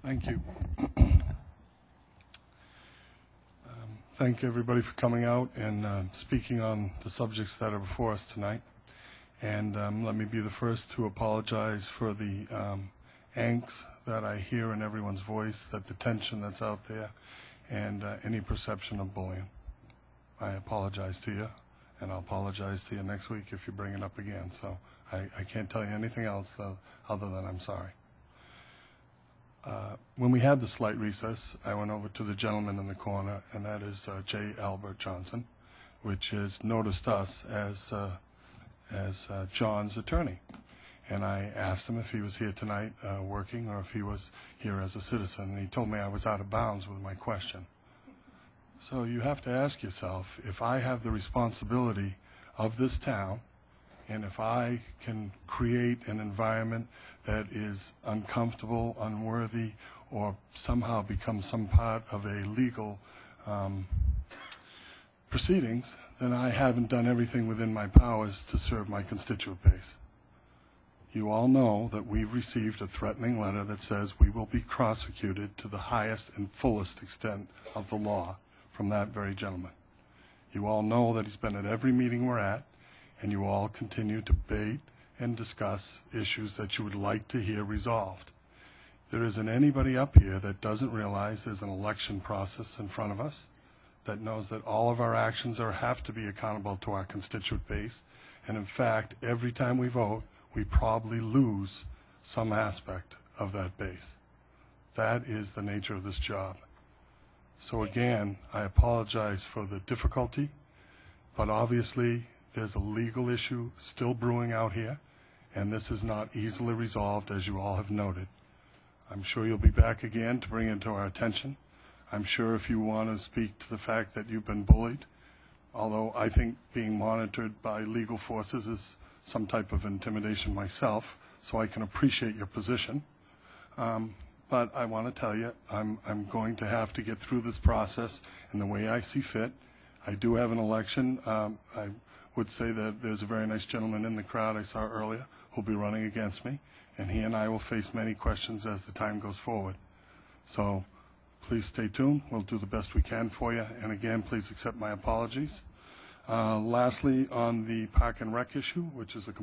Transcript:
Thank you. Thank everybody for coming out and speaking on the subjects that are before us tonight. And let me be the first to apologize for the angst that I hear in everyone's voice, that the tension that's out there, and any perception of bullying. I apologize to you, and I'll apologize to you next week if you bring it up again. So I can't tell you anything else other than I'm sorry. When we had the slight recess, I went over to the gentleman in the corner, and that is J. Albert Johnson, which has noticed us as John's attorney. And I asked him if he was here tonight working or if he was here as a citizen, and he told me I was out of bounds with my question. So you have to ask yourself, if I have the responsibility of this town, and if I can create an environment that is uncomfortable, unworthy, or somehow become some part of a legal proceedings, then I haven't done everything within my powers to serve my constituent base. You all know that we've received a threatening letter that says we will be prosecuted to the highest and fullest extent of the law from that very gentleman. You all know that he's been at every meeting we're at, and you all continue to debate and discuss issues that you would like to hear resolved. There isn't anybody up here that doesn't realize there's an election process in front of us, that knows that all of our actions have to be accountable to our constituent base, and in fact, every time we vote, we probably lose some aspect of that base. That is the nature of this job. So again, I apologize for the difficulty, but obviously there's a legal issue still brewing out here, and this is not easily resolved, as you all have noted. I'm sure you'll be back again to bring it to our attention. I'm sure if you want to speak to the fact that you've been bullied, although I think being monitored by legal forces is some type of intimidation myself, so I can appreciate your position. But I want to tell you, I'm going to have to get through this process in the way I see fit. I do have an election. I would say that there's a very nice gentleman in the crowd I saw earlier who'll be running against me, and he and I will face many questions as the time goes forward. So please stay tuned. We'll do the best we can for you, and again, please accept my apologies. Lastly, on the park and rec issue, which is a